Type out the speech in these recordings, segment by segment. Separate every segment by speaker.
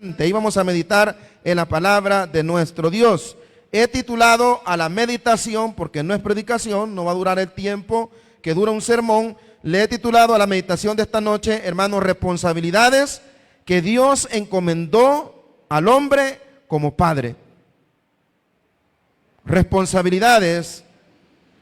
Speaker 1: Y vamos a meditar en la palabra de nuestro Dios. He titulado a la meditación, porque no es predicación, no va a durar el tiempo que dura un sermón. Le he titulado a la meditación de esta noche, hermanos, responsabilidades que Dios encomendó al hombre como padre. Responsabilidades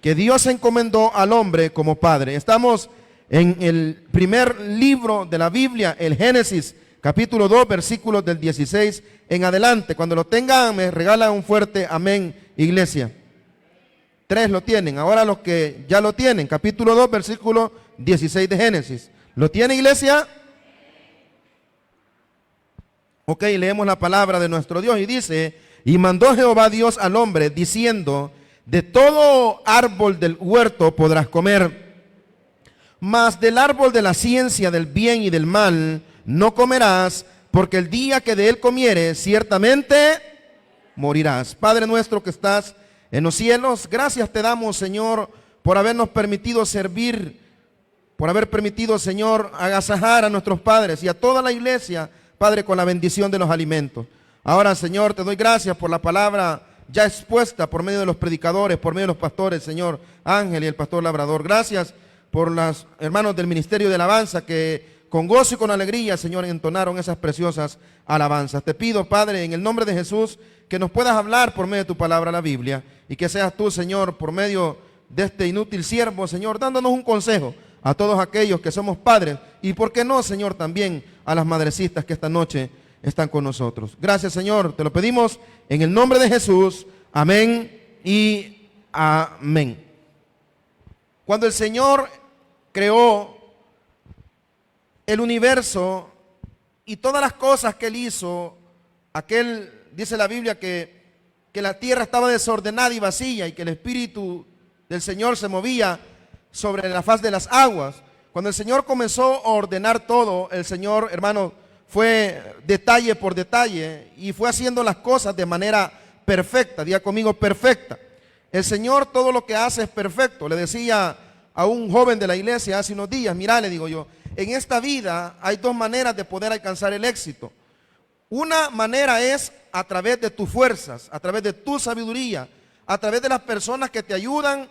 Speaker 1: que Dios encomendó al hombre como padre. Estamos en el primer libro de la Biblia, el Génesis, capítulo 2, versículos del 16 en adelante. Cuando lo tengan, me regalan un fuerte amén, iglesia. 3 lo tienen. Ahora los que ya lo tienen, capítulo 2, versículo 16 de Génesis. ¿Lo tiene, iglesia? Ok, leemos la palabra de nuestro Dios y dice: y mandó Jehová Dios al hombre diciendo: de todo árbol del huerto podrás comer, mas del árbol de la ciencia del bien y del mal no comerás, porque el día que de él comieres ciertamente morirás. Padre nuestro que estás en los cielos, gracias te damos, Señor, por habernos permitido servir, por haber permitido, Señor, agasajar a nuestros padres y a toda la iglesia, Padre, con la bendición de los alimentos. Ahora, Señor, te doy gracias por la palabra ya expuesta por medio de los predicadores, por medio de los pastores, Señor Ángel y el pastor Labrador. Gracias por los hermanos del Ministerio de Alabanza que con gozo y con alegría, Señor, entonaron esas preciosas alabanzas. Te pido, Padre, en el nombre de Jesús, que nos puedas hablar por medio de tu palabra, la Biblia, y que seas tú, Señor, por medio de este inútil siervo, Señor, dándonos un consejo a todos aquellos que somos padres, y por qué no, Señor, también a las madrecitas que esta noche están con nosotros. Gracias, Señor, te lo pedimos en el nombre de Jesús. Amén y amén. Cuando el Señor creó el universo y todas las cosas que él hizo, dice la Biblia que la tierra estaba desordenada y vacía y que el Espíritu del Señor se movía sobre la faz de las aguas. Cuando el Señor comenzó a ordenar todo, el Señor, hermano, fue detalle por detalle y fue haciendo las cosas de manera perfecta. Diga conmigo, perfecta. El Señor todo lo que hace es perfecto. Le decía a un joven de la iglesia hace unos días: mira, le digo yo, en esta vida hay dos maneras de poder alcanzar el éxito. Una manera es a través de tus fuerzas, a través de tu sabiduría, a través de las personas que te ayudan,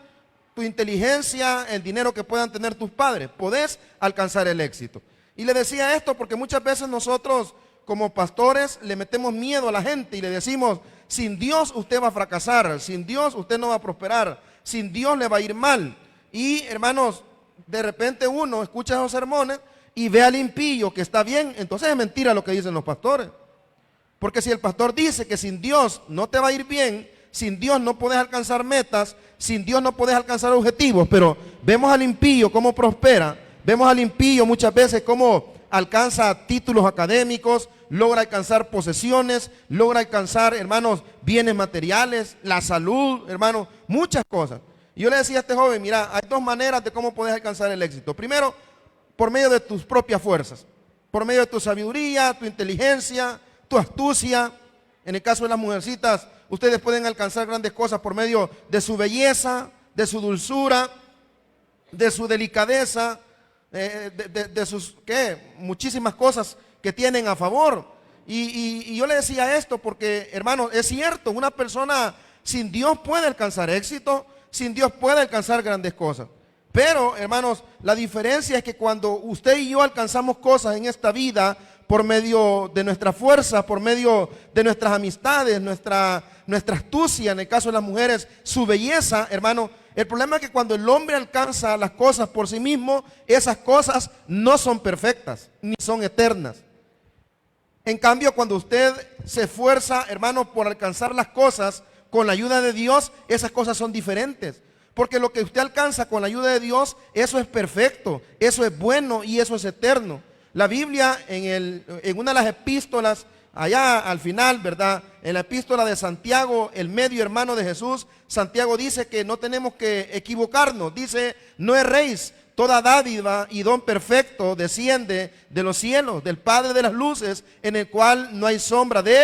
Speaker 1: tu inteligencia, el dinero que puedan tener tus padres. Podés alcanzar el éxito. Y le decía esto porque muchas veces nosotros como pastores le metemos miedo a la gente y le decimos: sin Dios usted va a fracasar, sin Dios usted no va a prosperar, sin Dios le va a ir mal. Y hermanos, de repente uno escucha esos sermones y ve al impío que está bien. Entonces es mentira lo que dicen los pastores. Porque si el pastor dice que sin Dios no te va a ir bien, sin Dios no puedes alcanzar metas, sin Dios no puedes alcanzar objetivos, pero vemos al impío cómo prospera, vemos al impío muchas veces cómo alcanza títulos académicos, logra alcanzar posesiones, logra alcanzar, hermanos, bienes materiales, la salud, hermanos, muchas cosas. Y yo le decía a este joven: mira, hay dos maneras de cómo puedes alcanzar el éxito. Primero, por medio de tus propias fuerzas, por medio de tu sabiduría, tu inteligencia, tu astucia. En el caso de las mujercitas, ustedes pueden alcanzar grandes cosas por medio de su belleza, de su dulzura, de su delicadeza, de sus, muchísimas cosas que tienen a favor. Y yo le decía esto porque, hermano, es cierto, una persona sin Dios puede alcanzar éxito, sin Dios puede alcanzar grandes cosas. Pero, hermanos, la diferencia es que cuando usted y yo alcanzamos cosas en esta vida por medio de nuestra fuerza, por medio de nuestras amistades, nuestra astucia, en el caso de las mujeres, su belleza, hermano, el problema es que cuando el hombre alcanza las cosas por sí mismo, esas cosas no son perfectas, ni son eternas. En cambio, cuando usted se esfuerza, hermano, por alcanzar las cosas con la ayuda de Dios, esas cosas son diferentes. Porque lo que usted alcanza con la ayuda de Dios, eso es perfecto, eso es bueno y eso es eterno. La Biblia en una de las epístolas, allá al final, ¿verdad? En la epístola de Santiago, el medio hermano de Jesús, Santiago dice que no tenemos que equivocarnos. Dice: no erréis, toda dádiva y don perfecto desciende de los cielos, del Padre de las luces, en el cual no hay sombra de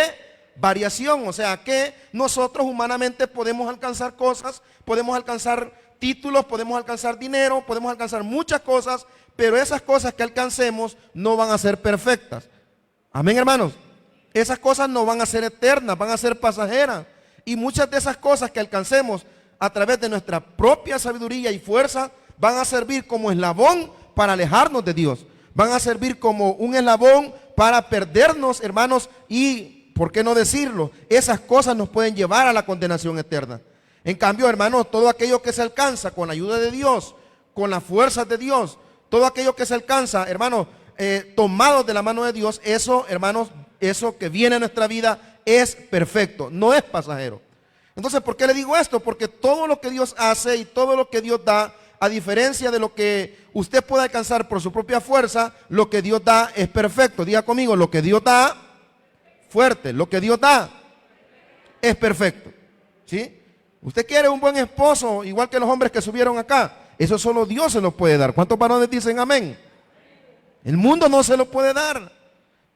Speaker 1: variación. O sea que nosotros humanamente podemos alcanzar cosas, podemos alcanzar títulos, podemos alcanzar dinero, podemos alcanzar muchas cosas, pero esas cosas que alcancemos no van a ser perfectas. Amén, hermanos. Esas cosas no van a ser eternas, van a ser pasajeras. Y muchas de esas cosas que alcancemos a través de nuestra propia sabiduría y fuerza van a servir como eslabón para alejarnos de Dios. Van a servir como un eslabón para perdernos, hermanos, y, ¿por qué no decirlo? Esas cosas nos pueden llevar a la condenación eterna. En cambio, hermanos, todo aquello que se alcanza con la ayuda de Dios, con las fuerzas de Dios, todo aquello que se alcanza, hermanos, tomados de la mano de Dios, eso, hermanos, eso que viene a nuestra vida es perfecto, no es pasajero. Entonces, ¿por qué le digo esto? Porque todo lo que Dios hace y todo lo que Dios da, a diferencia de lo que usted puede alcanzar por su propia fuerza, lo que Dios da es perfecto. Diga conmigo, lo que Dios da, fuerte, lo que Dios da es perfecto. ¿Sí? Usted quiere un buen esposo, igual que los hombres que subieron acá. Eso solo Dios se lo puede dar. ¿Cuántos varones dicen amén? El mundo no se lo puede dar.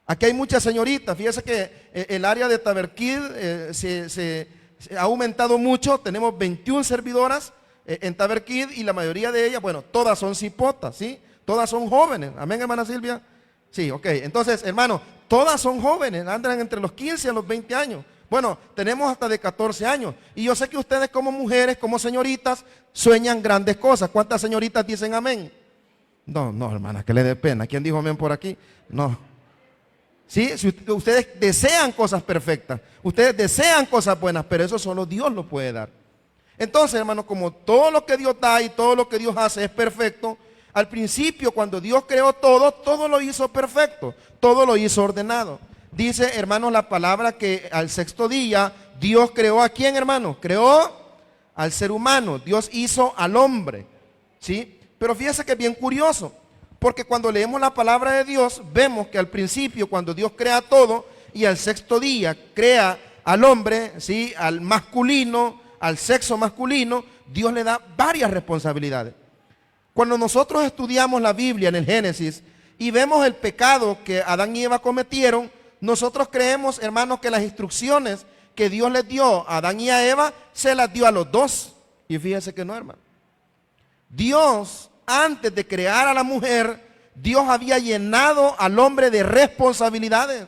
Speaker 1: Aquí hay muchas señoritas. Fíjese que el área de Taberquid se ha aumentado mucho. Tenemos 21 servidoras en Taberquid y la mayoría de ellas, bueno, todas son cipotas, ¿sí? Todas son jóvenes. Amén, hermana Silvia. Sí, ok. Entonces, hermano, todas son jóvenes, andan entre los 15 a los 20 años. Bueno, tenemos hasta de 14 años. Y yo sé que ustedes como mujeres, como señoritas, sueñan grandes cosas. ¿Cuántas señoritas dicen amén? No, no, hermana, que le dé pena. ¿Quién dijo amén por aquí? No. Sí, si ustedes desean cosas perfectas, ustedes desean cosas buenas, pero eso solo Dios lo puede dar. Entonces, hermano, como todo lo que Dios da y todo lo que Dios hace es perfecto, al principio cuando Dios creó todo, todo lo hizo perfecto, todo lo hizo ordenado. Dice, hermanos, la palabra que al sexto día Dios creó ¿a quién, hermano? Creó al ser humano, Dios hizo al hombre, ¿sí? Pero fíjese que es bien curioso, porque cuando leemos la palabra de Dios, vemos que al principio cuando Dios crea todo y al sexto día crea al hombre, ¿sí? Al masculino, al sexo masculino, Dios le da varias responsabilidades. Cuando nosotros estudiamos la Biblia en el Génesis y vemos el pecado que Adán y Eva cometieron, nosotros creemos, hermanos, que las instrucciones que Dios les dio a Adán y a Eva, se las dio a los dos. Y fíjese que no, hermano. Dios, antes de crear a la mujer, Dios había llenado al hombre de responsabilidades.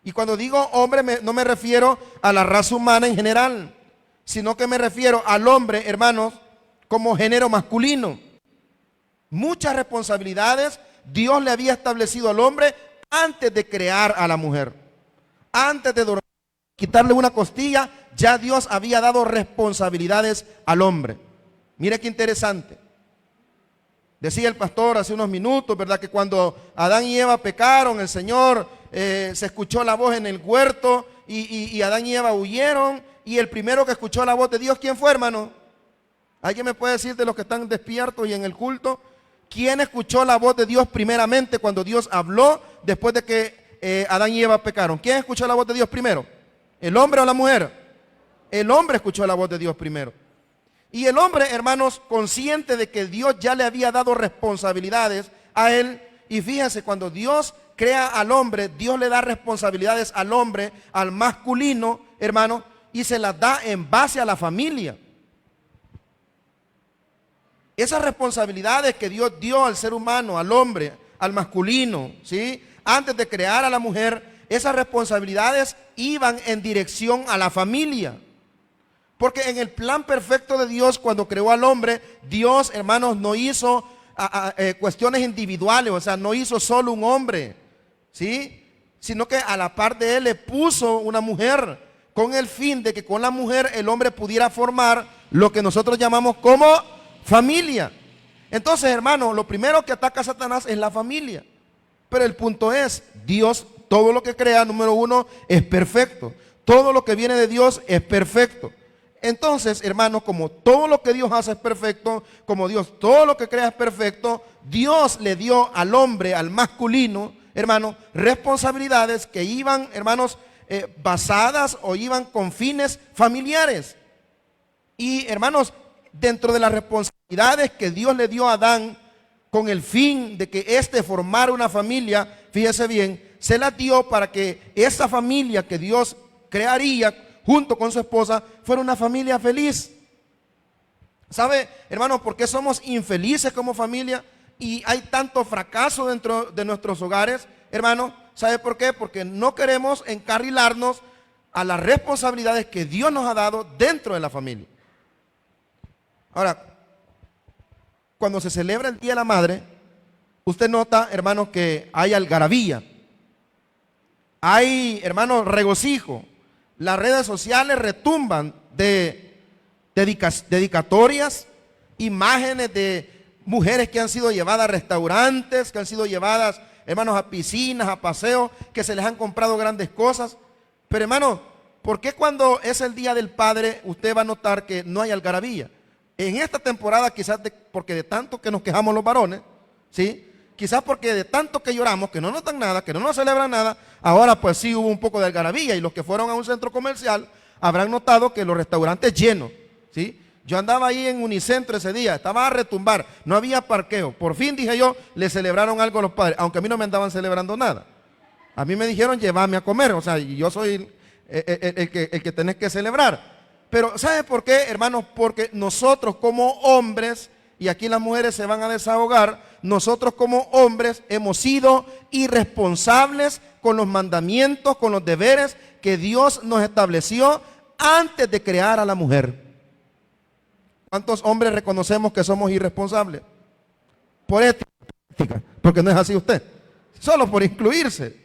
Speaker 1: Y cuando digo hombre, no me refiero a la raza humana en general, sino que me refiero al hombre, hermanos, como género masculino. Muchas responsabilidades Dios le había establecido al hombre antes de crear a la mujer. Antes de dormir, quitarle una costilla, ya Dios había dado responsabilidades al hombre. Mire qué interesante. Decía el pastor hace unos minutos, ¿verdad? Que cuando Adán y Eva pecaron, el Señor se escuchó la voz en el huerto y Adán y Eva huyeron. Y el primero que escuchó la voz de Dios, ¿quién fue, hermano? ¿Alguien me puede decir de los que están despiertos y en el culto? ¿Quién escuchó la voz de Dios primeramente cuando Dios habló después de que Adán y Eva pecaron? ¿Quién escuchó la voz de Dios primero? ¿El hombre o la mujer? El hombre escuchó la voz de Dios primero. Y el hombre, hermanos, consciente de que Dios ya le había dado responsabilidades a él. Y fíjense, cuando Dios crea al hombre, Dios le da responsabilidades al hombre, al masculino, hermano, y se las da en base a la familia. Esas responsabilidades que Dios dio al ser humano, al hombre, al masculino, ¿sí? Antes de crear a la mujer, esas responsabilidades iban en dirección a la familia. Porque en el plan perfecto de Dios, cuando creó al hombre, Dios, hermanos, no hizo cuestiones individuales, o sea, no hizo solo un hombre, ¿sí? Sino que a la par de él le puso una mujer, con el fin de que con la mujer el hombre pudiera formar lo que nosotros llamamos como familia. Entonces, hermano, lo primero que ataca a Satanás es la familia. Pero el punto es, Dios, todo lo que crea, número uno, es perfecto. Todo lo que viene de Dios es perfecto. Entonces, hermano, como todo lo que Dios hace es perfecto, como Dios todo lo que crea es perfecto, Dios le dio al hombre, al masculino, hermano, responsabilidades que iban, hermanos, basadas o iban con fines familiares. Y, hermanos, dentro de las responsabilidades que Dios le dio a Adán con el fin de que éste formara una familia, fíjese bien, se las dio para que esa familia que Dios crearía junto con su esposa fuera una familia feliz. ¿Sabe, hermanos, por qué somos infelices como familia y hay tanto fracaso dentro de nuestros hogares, hermanos? ¿Sabe por qué? Porque no queremos encarrilarnos a las responsabilidades que Dios nos ha dado dentro de la familia. Ahora, cuando se celebra el Día de la Madre, usted nota, hermanos, que hay algarabía, hay, hermanos, regocijo. Las redes sociales retumban de dedicatorias, imágenes de mujeres que han sido llevadas a restaurantes, que han sido llevadas, hermanos, a piscinas, a paseos, que se les han comprado grandes cosas. Pero, hermanos, ¿por qué cuando es el Día del Padre usted va a notar que no hay algarabía? En esta temporada, quizás porque de tanto que nos quejamos los varones, ¿sí? Quizás porque de tanto que lloramos, que no notan nada, que no nos celebran nada, ahora pues sí hubo un poco de algarabía, y los que fueron a un centro comercial habrán notado que los restaurantes llenos, ¿sí? Yo andaba ahí en Unicentro ese día, estaba a retumbar, no había parqueo. Por fin, dije yo, le celebraron algo a los padres, aunque a mí no me andaban celebrando nada. A mí me dijeron llévame a comer, o sea, yo soy el que tenés que celebrar. Pero ¿sabe por qué, hermanos? Porque nosotros como hombres, y aquí las mujeres se van a desahogar, nosotros como hombres hemos sido irresponsables con los mandamientos, con los deberes que Dios nos estableció antes de crear a la mujer. ¿Cuántos hombres reconocemos que somos irresponsables? Por ética, porque no es así usted, solo por incluirse.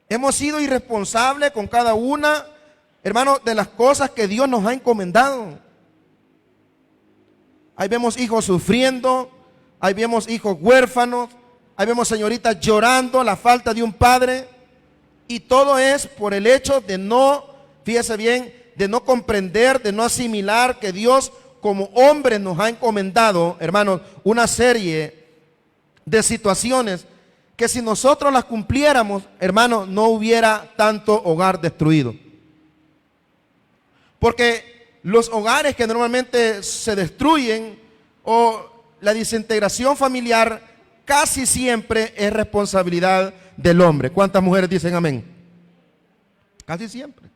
Speaker 1: Hemos sido irresponsables con cada una, hermanos, de las cosas que Dios nos ha encomendado. Ahí vemos hijos sufriendo, ahí vemos hijos huérfanos, ahí vemos señoritas llorando la falta de un padre, y todo es por el hecho de no, fíjese bien, de no comprender, de no asimilar que Dios como hombre nos ha encomendado, hermanos, una serie de situaciones que si nosotros las cumpliéramos, hermanos, no hubiera tanto hogar destruido. Porque los hogares que normalmente se destruyen o la desintegración familiar casi siempre es responsabilidad del hombre. ¿Cuántas mujeres dicen amén? Casi siempre.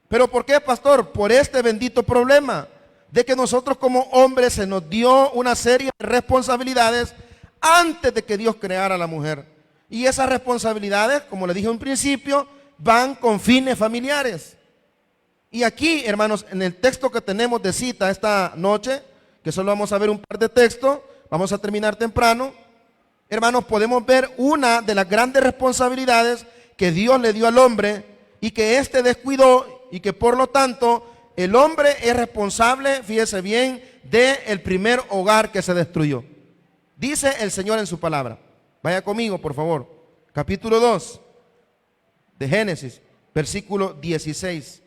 Speaker 1: ¿Pero por qué, pastor? Por este bendito problema de que nosotros como hombres se nos dio una serie de responsabilidades antes de que Dios creara a la mujer. Y esas responsabilidades, como le dije en principio, van con fines familiares. Y aquí, hermanos, en el texto que tenemos de cita esta noche, que solo vamos a ver un par de textos, vamos a terminar temprano, hermanos, podemos ver una de las grandes responsabilidades que Dios le dio al hombre y que éste descuidó, y que por lo tanto el hombre es responsable, fíjese bien, del primer hogar que se destruyó. Dice el Señor en su palabra. Vaya conmigo, por favor. Capítulo 2 de Génesis, versículo 16.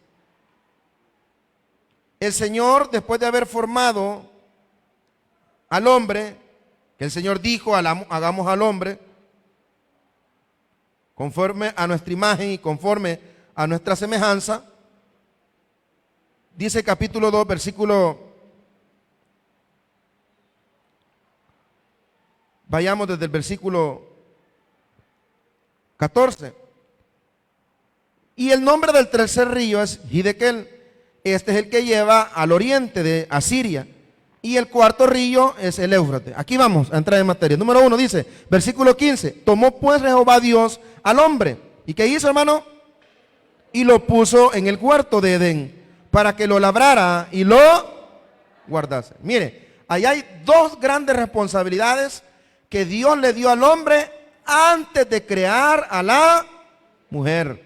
Speaker 1: El Señor, después de haber formado al hombre, que el Señor dijo, hagamos al hombre conforme a nuestra imagen y conforme a nuestra semejanza. Dice capítulo 2, versículo, vayamos desde el versículo 14. Y el nombre del tercer río es Hidekel. Este es el que lleva al oriente de Asiria. Y el cuarto río es el Éufrates. Aquí vamos a entrar en materia. Número 1 dice, versículo 15. Tomó pues Jehová Dios al hombre. ¿Y qué hizo, hermano? Y lo puso en el huerto de Edén, para que lo labrara y lo guardase. Mire, ahí hay dos grandes responsabilidades que Dios le dio al hombre antes de crear a la mujer.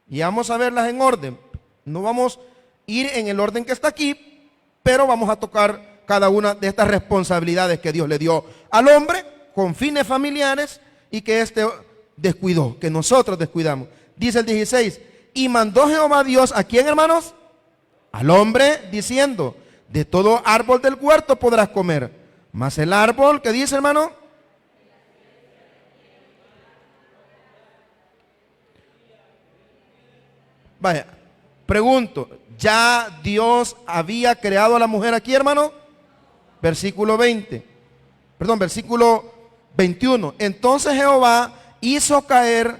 Speaker 1: Y vamos a verlas en orden. No vamos a ir en el orden que está aquí, pero vamos a tocar cada una de estas responsabilidades que Dios le dio al hombre con fines familiares y que éste descuidó, que nosotros descuidamos. Dice el 16, y mandó Jehová Dios, ¿a quién, hermanos? Al hombre, diciendo, de todo árbol del huerto podrás comer, mas el árbol, ¿qué dice, hermano? Vaya, pregunto, ¿ya Dios había creado a la mujer aquí, hermano? Versículo 21. Entonces Jehová hizo caer,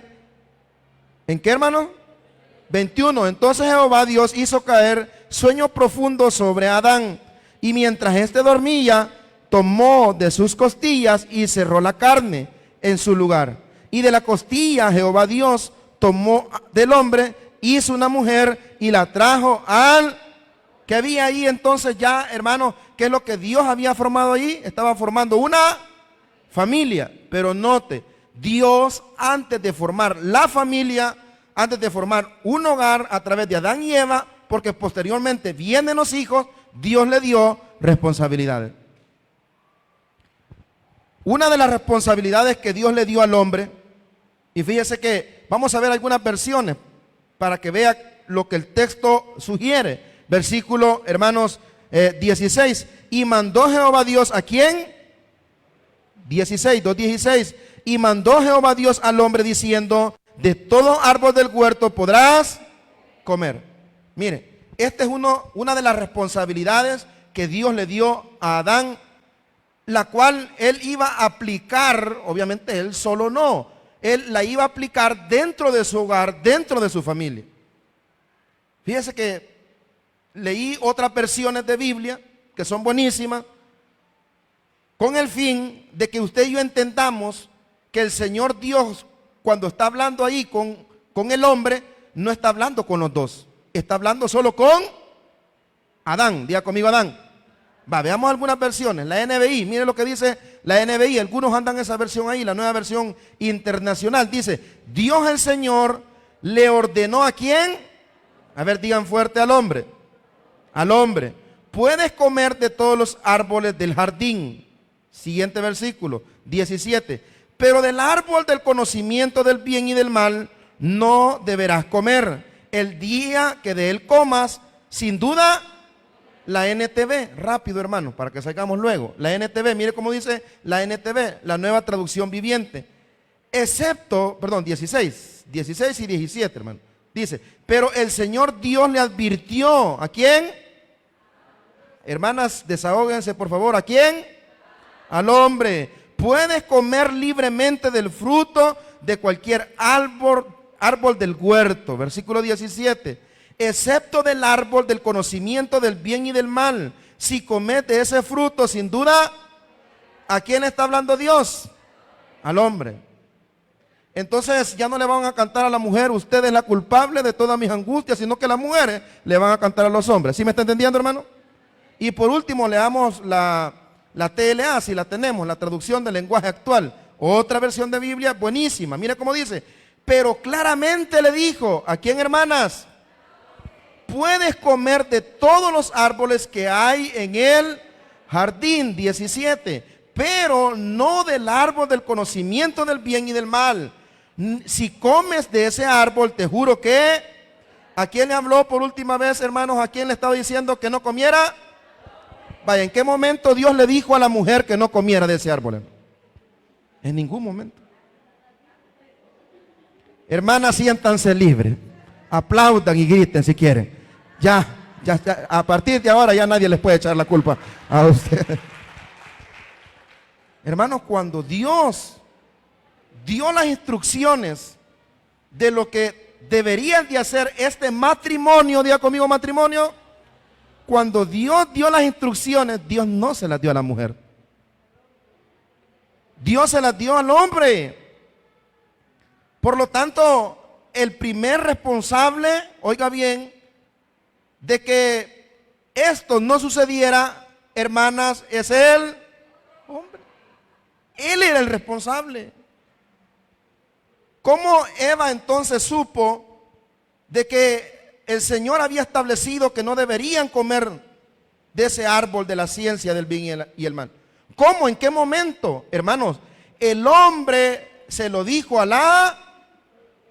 Speaker 1: ¿en qué, hermano? 21. Entonces Jehová Dios hizo caer sueño profundo sobre Adán, y mientras éste dormía, tomó de sus costillas y cerró la carne en su lugar. Y de la costilla Jehová Dios tomó del hombre, hizo una mujer y la trajo al... ¿Qué había ahí entonces ya, hermano? ¿Qué es lo que Dios había formado ahí? Estaba formando una familia. Pero note, Dios antes de formar la familia, antes de formar un hogar a través de Adán y Eva, porque posteriormente vienen los hijos, Dios le dio responsabilidades. Una de las responsabilidades que Dios le dio al hombre, y fíjese que vamos a ver algunas versiones para que vea lo que el texto sugiere. Versículo, hermanos, 16. Y mandó Jehová Dios, ¿a quién? 16, 2:16. Y mandó Jehová Dios al hombre diciendo, de todo árbol del huerto podrás comer. Mire, esta es una de las responsabilidades que Dios le dio a Adán, la cual él iba a aplicar, obviamente él solo no, él la iba a aplicar dentro de su hogar, dentro de su familia. Fíjese que leí otras versiones de Biblia que son buenísimas, con el fin de que usted y yo entendamos que el Señor Dios, cuando está hablando ahí con el hombre, no está hablando con los dos, está hablando solo con Adán. Diga conmigo Adán. Veamos algunas versiones. La NBI, mire lo que dice la NBI. Algunos andan esa versión ahí, la nueva versión internacional. Dice, Dios el Señor le ordenó ¿a quién? A ver, digan fuerte al hombre. Al hombre. Puedes comer de todos los árboles del jardín. Siguiente versículo, 17. Pero del árbol del conocimiento del bien y del mal no deberás comer. El día que de él comas, sin duda, la NTV, rápido hermano, para que salgamos luego. La NTV, mire cómo dice la NTV, la nueva traducción viviente. Excepto, perdón, 16 y 17, hermano. Dice, pero el Señor Dios le advirtió, ¿a quién? Hermanas, desahóguense por favor, ¿a quién? Al hombre. Puedes comer libremente del fruto de cualquier árbol del huerto. Versículo 17. Excepto del árbol del conocimiento del bien y del mal. Si comes de ese fruto, sin duda, ¿a quién está hablando Dios? Al hombre. Entonces ya no le van a cantar a la mujer, usted es la culpable de todas mis angustias, sino que las mujeres le van a cantar a los hombres. ¿Sí me está entendiendo, hermano? Y por último, leamos la TLA, si la tenemos, la traducción del lenguaje actual. Otra versión de Biblia buenísima. Mira cómo dice. Pero claramente le dijo, ¿a quién, hermanas? Puedes comer de todos los árboles que hay en el jardín. 17. Pero no del árbol del conocimiento del bien y del mal. Si comes de ese árbol, te juro que... ¿A quién le habló por última vez, hermanos? ¿A quién le estaba diciendo que no comiera? Vaya, ¿en qué momento Dios le dijo a la mujer que no comiera de ese árbol? En ningún momento. Hermanas, siéntanse libres. Aplaudan y griten si quieren. Ya, a partir de ahora ya nadie les puede echar la culpa a ustedes. Hermanos, cuando Dios dio las instrucciones de lo que deberían de hacer este matrimonio, diga conmigo matrimonio, cuando Dios dio las instrucciones, Dios no se las dio a la mujer. Dios se las dio al hombre. Por lo tanto, el primer responsable, oiga bien, de que esto no sucediera, hermanas, es el hombre. Él era el responsable. ¿Cómo Eva entonces supo de que el Señor había establecido que no deberían comer de ese árbol de la ciencia del bien y el mal? ¿Cómo? ¿En qué momento? Hermanos, el hombre se lo dijo a la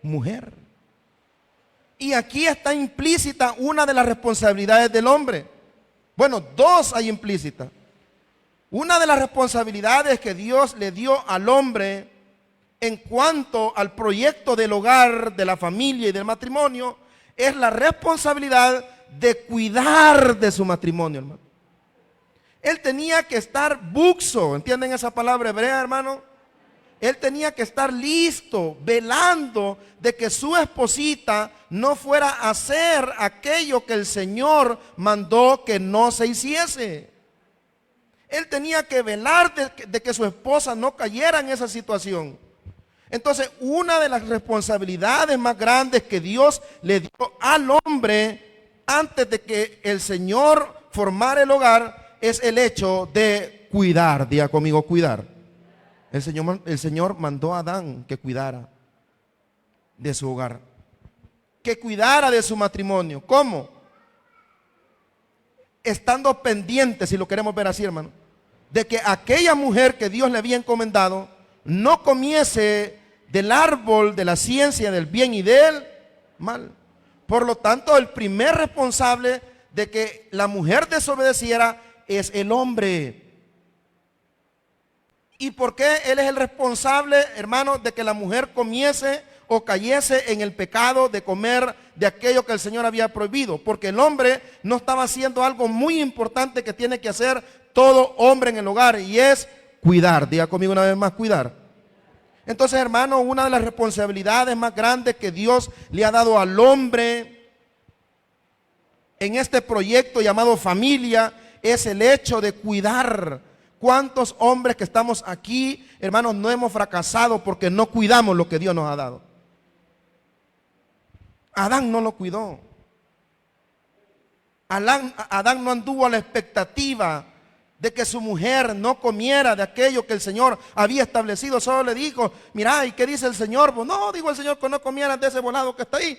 Speaker 1: mujer. Y aquí está implícita una de las responsabilidades del hombre. Bueno, dos hay implícitas. Una de las responsabilidades que Dios le dio al hombre en cuanto al proyecto del hogar, de la familia y del matrimonio, es la responsabilidad de cuidar de su matrimonio, hermano. Él tenía que estar buxo, ¿entienden esa palabra hebrea, hermano? Él tenía que estar listo, velando de que su esposita no fuera a hacer aquello que el Señor mandó que no se hiciese. Él tenía que velar de que su esposa no cayera en esa situación. Entonces, una de las responsabilidades más grandes que Dios le dio al hombre antes de que el Señor formara el hogar es el hecho de cuidar. Diga conmigo, cuidar. El Señor mandó a Adán que cuidara de su hogar, que cuidara de su matrimonio. ¿Cómo? Estando pendiente, si lo queremos ver así, hermano, de que aquella mujer que Dios le había encomendado no comiese del árbol de la ciencia del bien y del mal. Por lo tanto, el primer responsable de que la mujer desobedeciera es el hombre. ¿Y por qué él es el responsable, hermano, de que la mujer comiese o cayese en el pecado de comer de aquello que el Señor había prohibido? Porque el hombre no estaba haciendo algo muy importante que tiene que hacer todo hombre en el hogar, y es cuidar. Diga conmigo una vez más, cuidar. Entonces, hermano, una de las responsabilidades más grandes que Dios le ha dado al hombre en este proyecto llamado familia es el hecho de cuidar. ¿Cuántos hombres que estamos aquí, hermanos, no hemos fracasado porque no cuidamos lo que Dios nos ha dado? Adán no lo cuidó. Adán no anduvo a la expectativa de que su mujer no comiera de aquello que el Señor había establecido. Solo le dijo, mira, ¿y qué dice el Señor? Pues no, dijo el Señor que no comieras de ese volado que está ahí.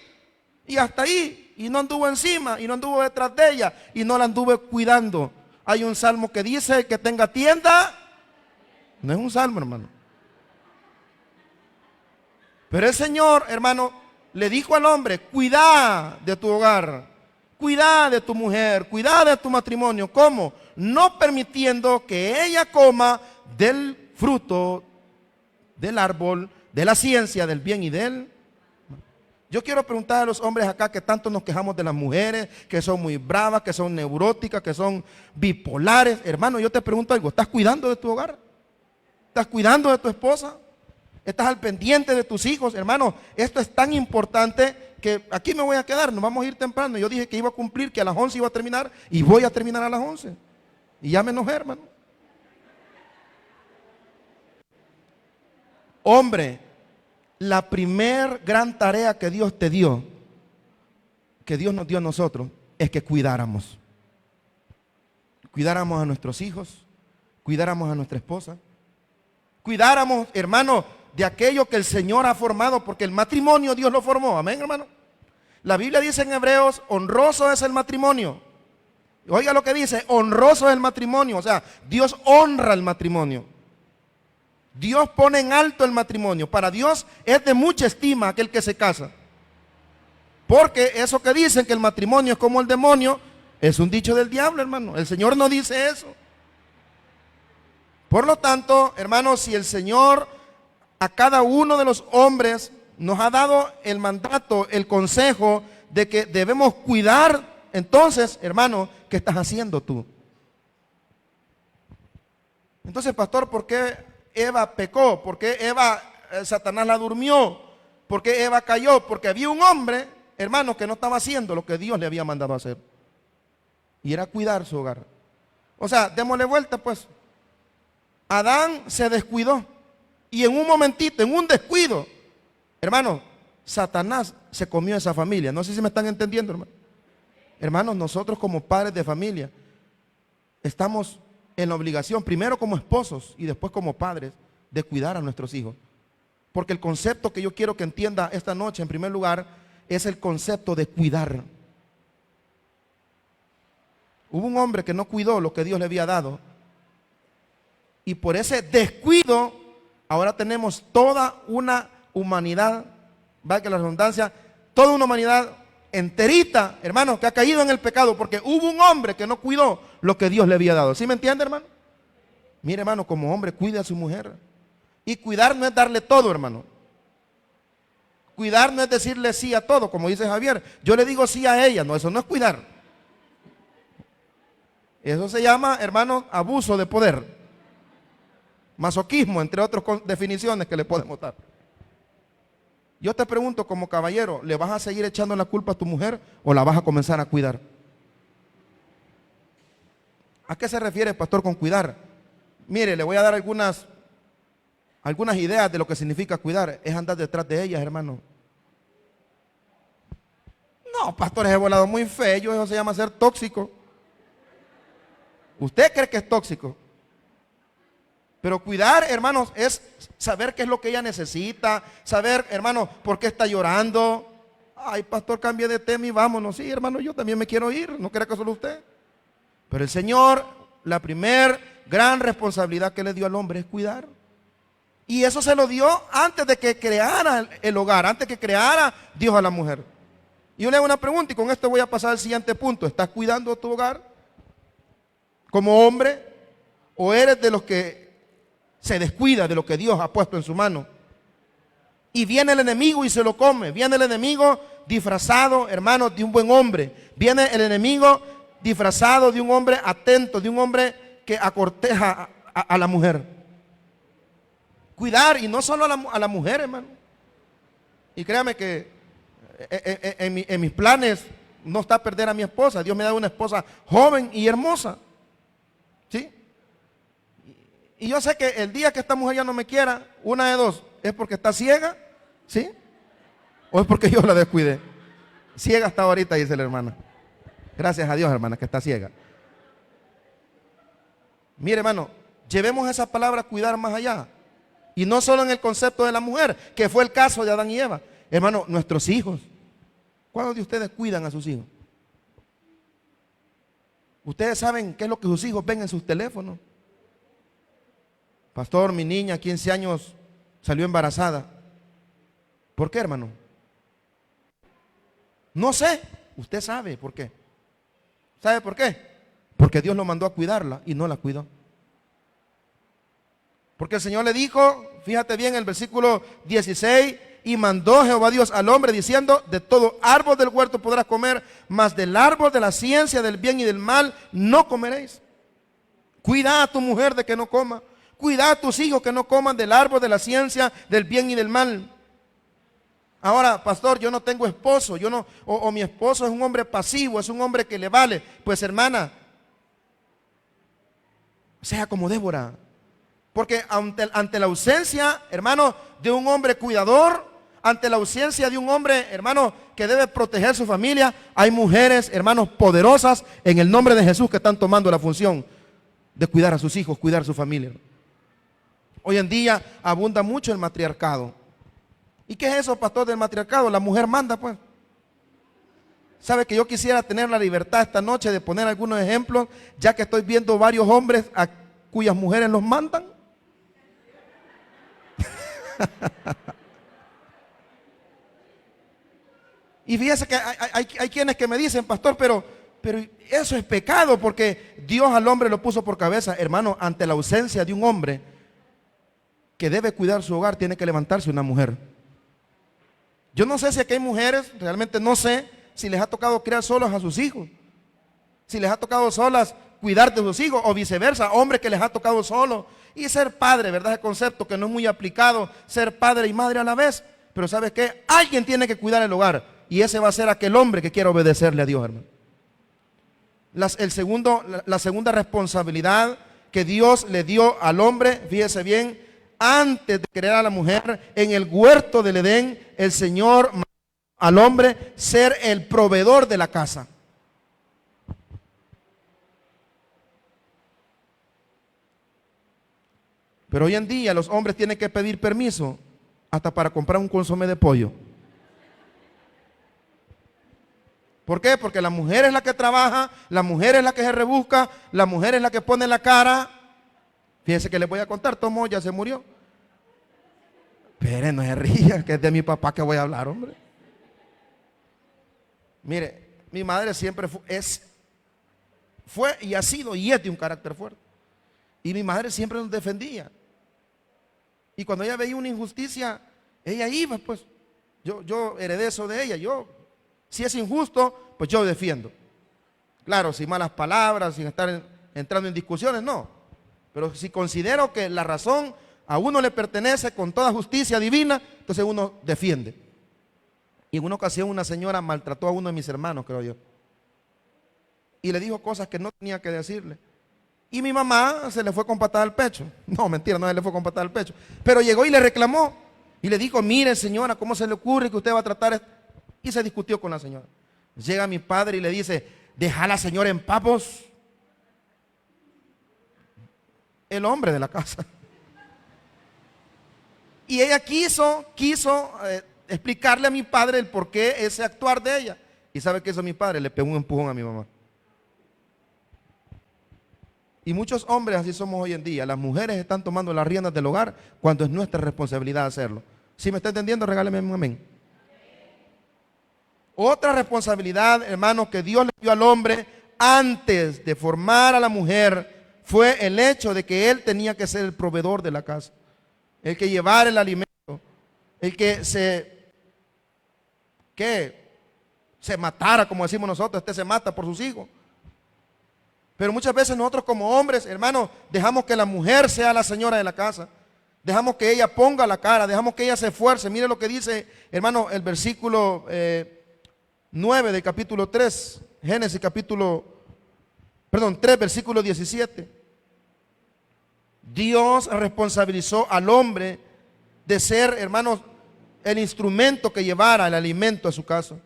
Speaker 1: Y hasta ahí. Y no anduvo encima, y no anduvo detrás de ella, y no la anduve cuidando. Hay un salmo que dice que tenga tienda. No es un salmo, hermano. Pero el Señor, hermano, le dijo al hombre, cuida de tu hogar, cuida de tu mujer, cuida de tu matrimonio. ¿Cómo? No permitiendo que ella coma del fruto del árbol de la ciencia del bien y del mal. Yo quiero preguntar a los hombres acá que tanto nos quejamos de las mujeres, que son muy bravas, que son neuróticas, que son bipolares. Hermano, yo te pregunto algo, ¿estás cuidando de tu hogar? ¿Estás cuidando de tu esposa? ¿Estás al pendiente de tus hijos? Hermano, esto es tan importante que aquí me voy a quedar, nos vamos a ir temprano. Yo dije que iba a cumplir, que a las 11 iba a terminar, y voy a terminar a las 11. Y ya me enojé, hermano. Hombre, la primer gran tarea que Dios te dio, que Dios nos dio a nosotros, es que cuidáramos. Cuidáramos a nuestros hijos, cuidáramos a nuestra esposa, cuidáramos, hermano, de aquello que el Señor ha formado, porque el matrimonio Dios lo formó. Amén, hermano. La Biblia dice en Hebreos, honroso es el matrimonio. Oiga lo que dice, honroso es el matrimonio. O sea, Dios honra el matrimonio. Dios pone en alto el matrimonio. Para Dios es de mucha estima aquel que se casa. Porque eso que dicen que el matrimonio es como el demonio, es un dicho del diablo, hermano. El Señor no dice eso. Por lo tanto, hermano, si el Señor a cada uno de los hombres nos ha dado el mandato, el consejo de que debemos cuidar, entonces, hermano, ¿qué estás haciendo tú? Entonces, pastor, ¿por qué Eva pecó? ¿Por qué Satanás la durmió? ¿Por qué Eva cayó? Porque había un hombre, hermano, que no estaba haciendo lo que Dios le había mandado hacer. Y era cuidar su hogar. O sea, démosle vuelta pues. Adán se descuidó. Y en un momentito, en un descuido, hermano, Satanás se comió a esa familia. No sé si me están entendiendo, hermano. Hermanos, nosotros como padres de familia estamos en la obligación, primero como esposos y después como padres, de cuidar a nuestros hijos. Porque el concepto que yo quiero que entienda esta noche, en primer lugar, es el concepto de cuidar. Hubo un hombre que no cuidó lo que Dios le había dado, y por ese descuido ahora tenemos toda una humanidad, valga la redundancia, toda una humanidad enterita, hermano, que ha caído en el pecado porque hubo un hombre que no cuidó lo que Dios le había dado. ¿Sí me entiende, hermano? Mire, hermano, como hombre cuide a su mujer. Y cuidar no es darle todo, hermano. Cuidar no es decirle sí a todo, como dice Javier. Yo le digo sí a ella. No, eso no es cuidar. Eso se llama, hermano, abuso de poder. Masoquismo, entre otras definiciones que le podemos dar. Yo te pregunto como caballero, ¿le vas a seguir echando la culpa a tu mujer o la vas a comenzar a cuidar? ¿A qué se refiere, pastor, con cuidar? Mire, le voy a dar algunas algunas ideas de lo que significa cuidar, es andar detrás de ellas, hermano. No, pastor, ese volado muy feo, eso se llama ser tóxico. ¿Usted cree que es tóxico? Pero cuidar, hermanos, es saber qué es lo que ella necesita, saber, hermano, por qué está llorando. Ay, pastor, cambie de tema y vámonos. Sí, hermano, yo también me quiero ir, no crea que solo usted. Pero el Señor, la primer gran responsabilidad que le dio al hombre es cuidar. Y eso se lo dio antes de que creara el hogar, antes de que creara Dios a la mujer. Y yo le hago una pregunta y con esto voy a pasar al siguiente punto. ¿Estás cuidando tu hogar como hombre? ¿O eres de los que se descuida de lo que Dios ha puesto en su mano? Y viene el enemigo y se lo come. Viene el enemigo disfrazado, hermano, de un buen hombre. Viene el enemigo disfrazado de un hombre atento, de un hombre que acorteja a la mujer. Cuidar, y no solo a la mujer, hermano. Y créame que en mis planes no está perder a mi esposa. Dios me da una esposa joven y hermosa. ¿Sí? Y yo sé que el día que esta mujer ya no me quiera, una de dos, es porque está ciega, ¿sí? O es porque yo la descuidé. Ciega hasta ahorita, dice la hermana. Gracias a Dios, hermana, que está ciega. Mire, hermano, llevemos esa palabra cuidar más allá. Y no solo en el concepto de la mujer, que fue el caso de Adán y Eva. Hermano, nuestros hijos. ¿Cuántos de ustedes cuidan a sus hijos? Ustedes saben qué es lo que sus hijos ven en sus teléfonos. Pastor, mi niña, 15 años, salió embarazada. ¿Por qué, hermano? No sé. Usted sabe por qué. ¿Sabe por qué? Porque Dios lo mandó a cuidarla y no la cuidó. Porque el Señor le dijo, fíjate bien el versículo 16, y mandó Jehová Dios al hombre diciendo, de todo árbol del huerto podrás comer, mas del árbol de la ciencia del bien y del mal no comeréis. Cuida a tu mujer de que no coma. Cuida a tus hijos que no coman del árbol de la ciencia del bien y del mal. Ahora, pastor, yo no tengo esposo, o mi esposo es un hombre pasivo, es un hombre que le vale. Pues hermana, sea como Débora. Porque ante la ausencia, hermano, de un hombre cuidador, ante la ausencia de un hombre, hermano, que debe proteger su familia, hay mujeres, hermanos, poderosas en el nombre de Jesús que están tomando la función de cuidar a sus hijos, cuidar a su familia. Hoy en día abunda mucho el matriarcado. ¿Y qué es eso, pastor, del matriarcado? La mujer manda, pues. ¿Sabe que yo quisiera tener la libertad esta noche de poner algunos ejemplos, ya que estoy viendo varios hombres a cuyas mujeres los mandan? Y fíjese que hay quienes que me dicen, pastor, pero eso es pecado porque Dios al hombre lo puso por cabeza. Hermano, ante la ausencia de un hombre que debe cuidar su hogar, tiene que levantarse una mujer. Yo no sé si aquí hay mujeres, realmente no sé si les ha tocado criar solos a sus hijos, si les ha tocado solas cuidar de sus hijos o viceversa, hombres que les ha tocado solo. Y ser padre, ¿verdad? Ese concepto que no es muy aplicado, ser padre y madre a la vez. Pero ¿sabes qué? Alguien tiene que cuidar el hogar. Y ese va a ser aquel hombre que quiera obedecerle a Dios, hermano. La segunda responsabilidad que Dios le dio al hombre, fíjese bien, antes de crear a la mujer, en el huerto del Edén, el Señor mandó al hombre ser el proveedor de la casa. Pero hoy en día los hombres tienen que pedir permiso hasta para comprar un consomé de pollo. ¿Por qué? Porque la mujer es la que trabaja, la mujer es la que se rebusca, la mujer es la que pone la cara. Fíjense que les voy a contar, Tomo ya se murió. Pero no se ría, que es de mi papá que voy a hablar, hombre. Mire, mi madre siempre fue y ha sido y es de un carácter fuerte. Y mi madre siempre nos defendía. Y cuando ella veía una injusticia, ella iba, pues. Yo heredé eso de ella. Si es injusto, pues yo defiendo. Claro, sin malas palabras, sin estar entrando en discusiones, no. Pero si considero que la razón a uno le pertenece con toda justicia divina, entonces uno defiende. Y en una ocasión una señora maltrató a uno de mis hermanos, creo yo. Y le dijo cosas que no tenía que decirle. Y mi mamá se le fue con patada al pecho. No, mentira, no se le fue con patada al pecho. Pero llegó y le reclamó. Y le dijo, mire señora, ¿cómo se le ocurre que usted va a tratar esto? Y se discutió con la señora. Llega mi padre y le dice, deja a la señora en paz vos. El hombre de la casa. Y ella quiso explicarle a mi padre el por qué ese actuar de ella. ¿Y sabe qué hizo mi padre? Le pegó un empujón a mi mamá. Y muchos hombres así somos hoy en día. Las mujeres están tomando las riendas del hogar cuando es nuestra responsabilidad hacerlo. Si me está entendiendo, regáleme un amén. Otra responsabilidad, hermanos, que Dios le dio al hombre antes de formar a la mujer fue el hecho de que él tenía que ser el proveedor de la casa, el que llevara el alimento, el que se matara, como decimos nosotros, este se mata por sus hijos. Pero muchas veces nosotros como hombres, hermanos, dejamos que la mujer sea la señora de la casa. Dejamos que ella ponga la cara, dejamos que ella se esfuerce. Mire lo que dice, hermano, el versículo 9 del capítulo 3, Génesis 3, versículo 17. Dios responsabilizó al hombre de ser, hermanos, el instrumento que llevara el alimento a su casa.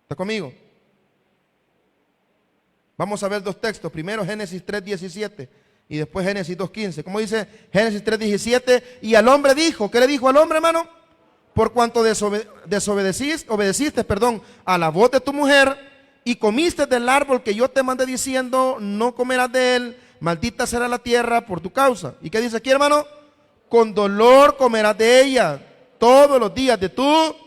Speaker 1: ¿Está conmigo? Vamos a ver dos textos. Primero Génesis 3:17 y después Génesis 2:15. ¿Cómo dice Génesis 3:17? Y al hombre dijo, ¿qué le dijo al hombre, hermano? Por cuanto obedeciste a la voz de tu mujer y comiste del árbol que yo te mandé diciendo, no comerás de él, maldita será la tierra por tu causa. ¿Y qué dice aquí, hermano? Con dolor comerás de ella todos los días de tu...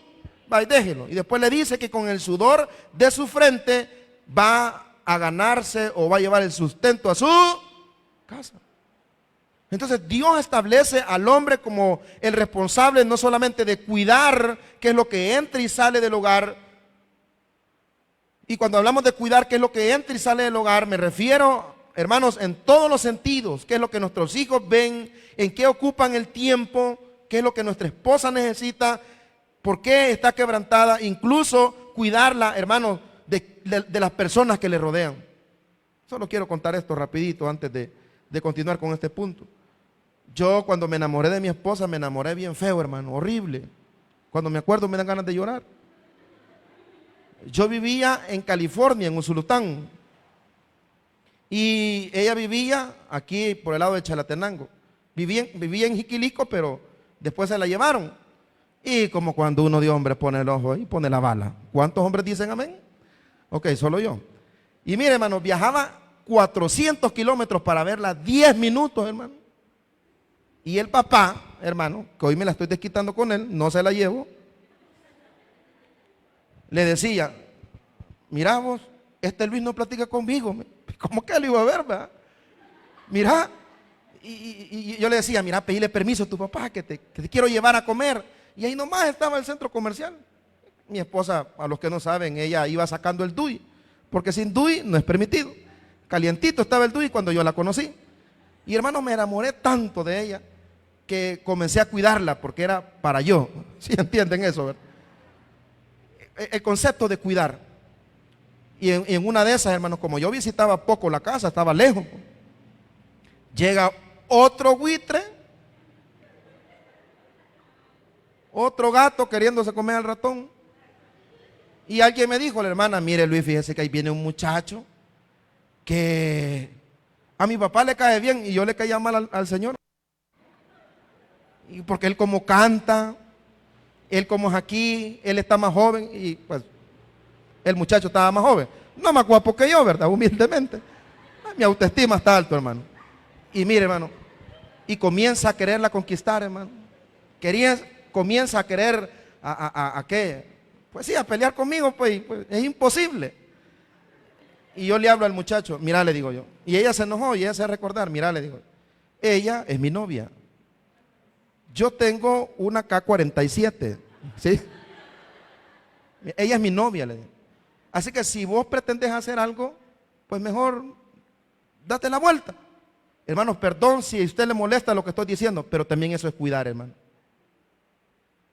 Speaker 1: Va y déjelo. Y después le dice que con el sudor de su frente va a ganarse o va a llevar el sustento a su casa. Entonces Dios establece al hombre como el responsable no solamente de cuidar qué es lo que entra y sale del hogar. Y cuando hablamos de cuidar qué es lo que entra y sale del hogar, me refiero, hermanos, en todos los sentidos. Qué es lo que nuestros hijos ven, en qué ocupan el tiempo, qué es lo que nuestra esposa necesita, por qué está quebrantada, incluso cuidarla, hermanos, de las personas que le rodean. Solo quiero contar esto rapidito antes de continuar con este punto. Yo cuando me enamoré de mi esposa, me enamoré bien feo, hermano, horrible. Cuando me acuerdo me dan ganas de llorar. Yo vivía en California, en Usulután, y ella vivía aquí por el lado de Chalatenango. Vivía en Jiquilico, pero después se la llevaron. Y como cuando uno de hombres pone el ojo y pone la bala. ¿Cuántos hombres dicen amén? Ok, solo yo. Y mire, hermano, viajaba 400 kilómetros para verla 10 minutos, hermano. Y el papá, hermano, que hoy me la estoy desquitando con él, no se la llevo, le decía, mira vos, este Luis no platica conmigo. ¿Cómo que lo iba a ver, verdad? Mira, y yo le decía, mira, pedile permiso a tu papá que te quiero llevar a comer. Y ahí nomás estaba el centro comercial. Mi esposa, a los que no saben, ella iba sacando el DUI, porque sin DUI no es permitido. Calientito estaba el DUI cuando yo la conocí. Y hermano, me enamoré tanto de ella que comencé a cuidarla porque era para yo. ¿Sí entienden eso, verdad? El concepto de cuidar. Y en una de esas, hermanos, como yo visitaba poco la casa, estaba lejos, llega otro buitre, otro gato queriéndose comer al ratón. Y alguien me dijo, la hermana, mire Luis, fíjese que ahí viene un muchacho que a mi papá le cae bien y yo le caía mal al señor. Y porque él como canta, él como es aquí, él está más joven y pues el muchacho estaba más joven. No más guapo que yo, ¿verdad? Humildemente. Mi autoestima está alto, hermano. Y mire, hermano, y comienza a quererla conquistar, hermano. Comienza a querer, ¿a qué? Pues sí, a pelear conmigo, pues es imposible. Y yo le hablo al muchacho, mira, le digo yo. Y ella se enojó y ella se va a recordar, mira, le digo. Ella es mi novia. Yo tengo una K-47, ¿sí? Ella es mi novia, le digo. Así que si vos pretendes hacer algo, pues mejor date la vuelta. Hermanos, perdón si a usted le molesta lo que estoy diciendo, pero también eso es cuidar, hermano.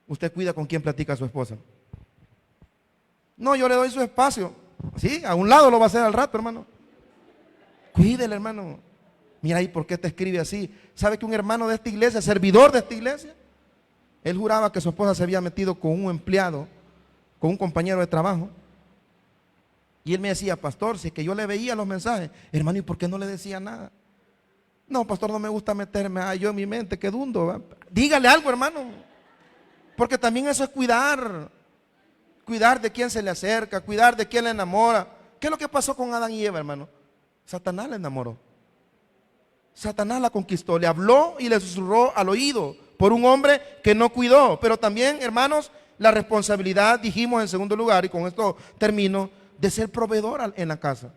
Speaker 1: Usted cuida con quién platica a su esposa. No, yo le doy su espacio. Sí, a un lado lo va a hacer al rato, hermano. Cuídele, hermano. Mira ahí por qué te escribe así. ¿Sabe que un hermano de esta iglesia, servidor de esta iglesia, él juraba que su esposa se había metido con un empleado, con un compañero de trabajo? Y él me decía, pastor, si es que yo le veía los mensajes, hermano, ¿y por qué no le decía nada? No, pastor, no me gusta meterme yo en mi mente, qué dundo, ¿va? Dígale algo, hermano. Porque también eso es cuidar. Cuidar de quién se le acerca, cuidar de quién le enamora. ¿Qué es lo que pasó con Adán y Eva, hermano? Satanás la enamoró. Satanás la conquistó, le habló y le susurró al oído por un hombre que no cuidó. Pero también, hermanos, la responsabilidad, dijimos en segundo lugar, y con esto termino, de ser proveedor en la casa.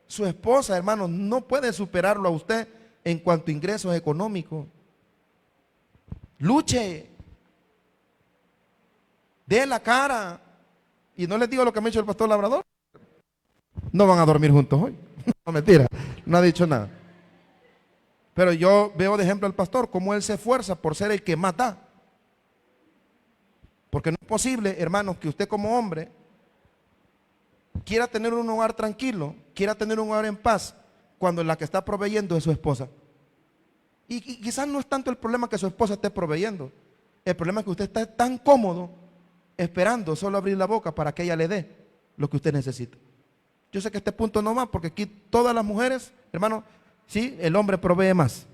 Speaker 1: Su esposa, hermanos, no puede superarlo a usted en cuanto a ingresos económicos. Luche. Dé la cara. Y no les digo lo que me ha dicho el pastor Labrador. No van a dormir juntos hoy. No, mentira, no ha dicho nada. Pero yo veo de ejemplo al pastor, cómo él se esfuerza por ser el que más da. Porque no es posible, hermanos, que usted como hombre quiera tener un hogar tranquilo, quiera tener un hogar en paz, cuando la que está proveyendo es su esposa. Y quizás no es tanto el problema que su esposa esté proveyendo. El problema es que usted está tan cómodo esperando solo abrir la boca para que ella le dé lo que usted necesita. Yo sé que este punto no va, porque aquí todas las mujeres, hermano, sí, el hombre provee más.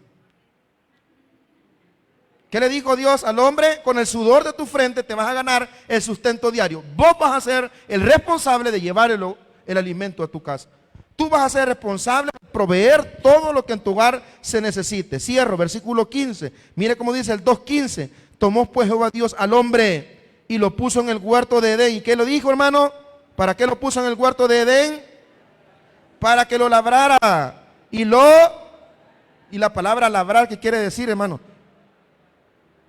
Speaker 1: ¿Qué le dijo Dios al hombre? Con el sudor de tu frente te vas a ganar el sustento diario. Vos vas a ser el responsable de llevar el alimento a tu casa. Tú vas a ser responsable de proveer todo lo que en tu hogar se necesite. Cierro, versículo 15. Mire cómo dice el 2:15. Tomó pues Jehová Dios al hombre y lo puso en el huerto de Edén. ¿Y qué lo dijo, hermano? ¿Para qué lo puso en el huerto de Edén? Para que lo labrara. Y la palabra labrar, ¿qué quiere decir, hermano?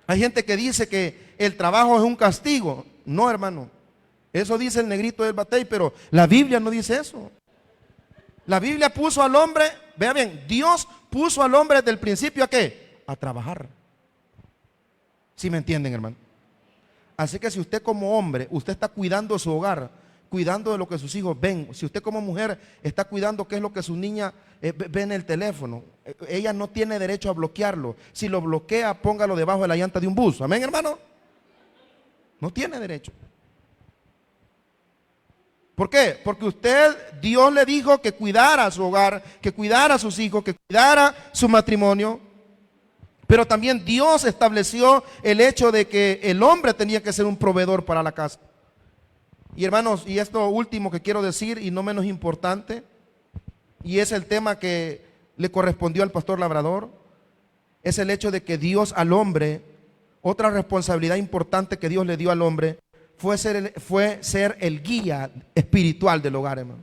Speaker 1: Hay gente que dice que el trabajo es un castigo. No, hermano. Eso dice el negrito del batey, pero la Biblia no dice eso. La Biblia puso al hombre, vea bien, Dios puso al hombre desde el principio ¿a qué? A trabajar. ¿Sí me entienden, hermano? Así que si usted como hombre, usted está cuidando su hogar, cuidando de lo que sus hijos ven. Si usted como mujer está cuidando qué es lo que su niña ve en el teléfono, ella no tiene derecho a bloquearlo. Si lo bloquea, póngalo debajo de la llanta de un bus. Amén, hermano. No tiene derecho. ¿Por qué? Porque Dios le dijo que cuidara su hogar, que cuidara a sus hijos, que cuidara su matrimonio. Pero también Dios estableció el hecho de que el hombre tenía que ser un proveedor para la casa. Y hermanos, y esto último que quiero decir, y no menos importante, y es el tema que le correspondió al pastor Labrador, es el hecho de que Dios al hombre, otra responsabilidad importante que Dios le dio al hombre, fue ser el guía espiritual del hogar, hermano.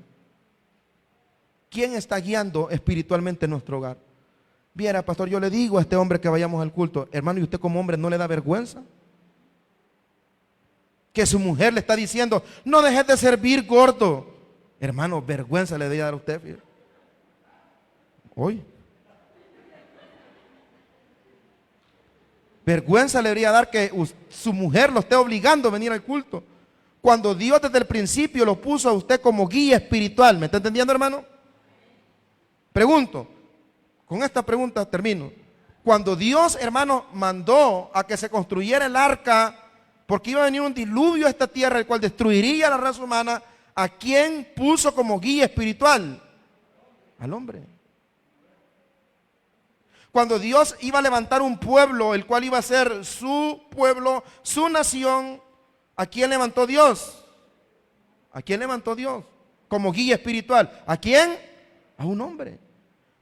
Speaker 1: ¿Quién está guiando espiritualmente nuestro hogar? Viera, pastor, yo le digo a este hombre que vayamos al culto, hermano, ¿y usted como hombre no le da vergüenza? Que su mujer le está diciendo, no dejes de servir, gordo. Hermano, vergüenza le debe dar a usted, fíjate. Hoy. Vergüenza le debería dar que su mujer lo esté obligando a venir al culto, cuando Dios desde el principio lo puso a usted como guía espiritual. ¿Me está entendiendo, hermano? Pregunto, con esta pregunta termino. Cuando Dios, hermano, mandó a que se construyera el arca, porque iba a venir un diluvio a esta tierra, el cual destruiría a la raza humana, ¿a quién puso como guía espiritual? Al hombre. Cuando Dios iba a levantar un pueblo, el cual iba a ser su pueblo, su nación, ¿a quién levantó Dios? ¿A quién levantó Dios? Como guía espiritual. ¿A quién? A un hombre.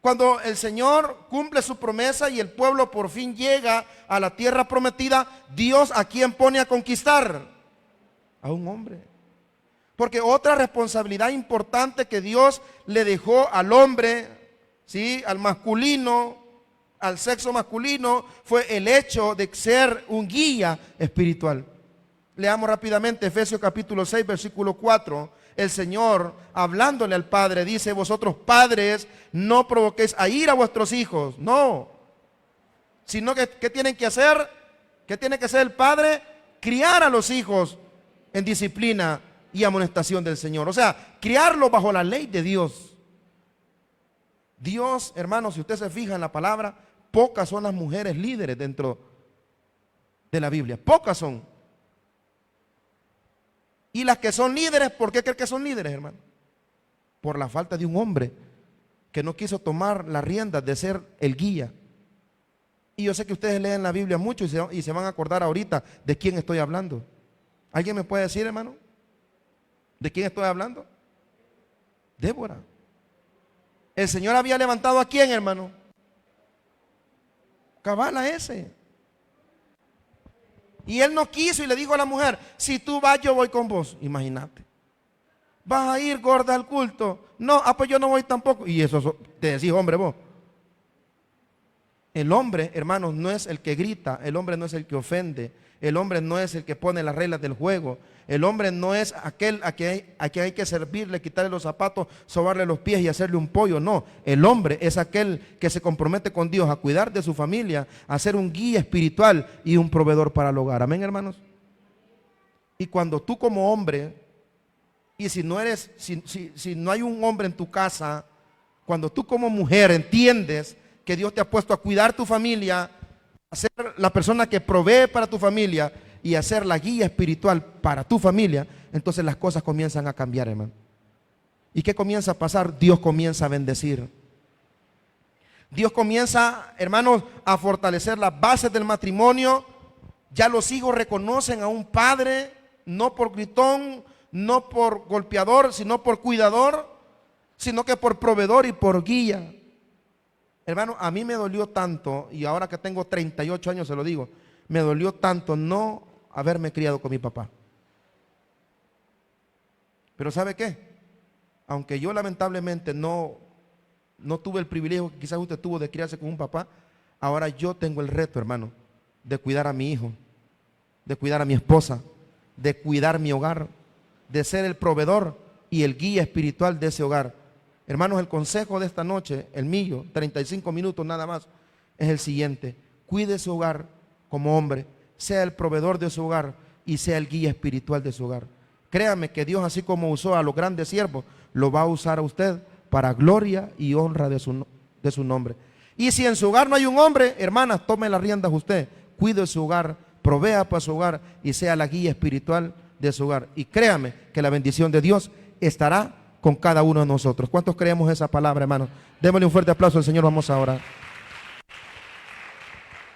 Speaker 1: Cuando el Señor cumple su promesa y el pueblo por fin llega a la tierra prometida, Dios ¿a quién pone a conquistar? A un hombre. Porque otra responsabilidad importante que Dios le dejó al hombre, ¿sí?, al masculino, al sexo masculino, fue el hecho de ser un guía espiritual. Leamos rápidamente Efesios capítulo 6, versículo 4. El Señor, hablándole al padre, dice: vosotros padres, no provoquéis a ira a vuestros hijos. No. Sino que, ¿qué tienen que hacer? ¿Qué tiene que hacer el padre? Criar a los hijos en disciplina y amonestación del Señor. O sea, criarlo bajo la ley de Dios. Dios, hermanos, si usted se fija en la palabra, pocas son las mujeres líderes dentro de la Biblia. Pocas son. Y las que son líderes, ¿por qué creen que son líderes, hermano? Por la falta de un hombre que no quiso tomar las riendas de ser el guía. Y yo sé que ustedes leen la Biblia mucho y se van a acordar ahorita de quién estoy hablando. ¿Alguien me puede decir, hermano? ¿De quién estoy hablando? Débora. El Señor había levantado a quién, hermano. Cabal a ese. Y él no quiso y le dijo a la mujer: si tú vas, yo voy con vos. Imagínate. ¿Vas a ir, gorda, al culto? No, pues yo no voy tampoco. Y eso te decís, hombre, vos. El hombre, hermanos, no es el que grita. El hombre no es el que ofende. El hombre no es el que pone las reglas del juego. El hombre no es aquel a quien hay que servirle, quitarle los zapatos, sobarle los pies y hacerle un pollo. No, el hombre es aquel que se compromete con Dios a cuidar de su familia, a ser un guía espiritual y un proveedor para el hogar. Amén, hermanos. Y cuando tú como hombre, y si no eres, si no hay un hombre en tu casa, cuando tú como mujer entiendes que Dios te ha puesto a cuidar tu familia, a ser la persona que provee para tu familia y a ser la guía espiritual para tu familia, entonces las cosas comienzan a cambiar, hermano. ¿Y qué comienza a pasar? Dios comienza a bendecir. Dios comienza, hermanos, a fortalecer las bases del matrimonio. Ya los hijos reconocen a un padre, no por gritón, no por golpeador, sino por cuidador, sino que por proveedor y por guía. Hermano, a mí me dolió tanto, y ahora que tengo 38 años se lo digo, me dolió tanto no haberme criado con mi papá. Pero ¿sabe qué? Aunque yo lamentablemente no tuve el privilegio que quizás usted tuvo de criarse con un papá, ahora yo tengo el reto, hermano, de cuidar a mi hijo, de cuidar a mi esposa, de cuidar mi hogar, de ser el proveedor y el guía espiritual de ese hogar. Hermanos, el consejo de esta noche, el mío, 35 minutos nada más, es el siguiente: cuide su hogar como hombre, sea el proveedor de su hogar y sea el guía espiritual de su hogar. Créame que Dios, así como usó a los grandes siervos, lo va a usar a usted para gloria y honra de su nombre. Y si en su hogar no hay un hombre, hermanas, tome las riendas usted, cuide su hogar, provea para su hogar y sea la guía espiritual de su hogar. Y créame que la bendición de Dios estará con cada uno de nosotros. ¿Cuántos creemos esa palabra, hermanos? Démosle un fuerte aplauso al Señor. Vamos a orar.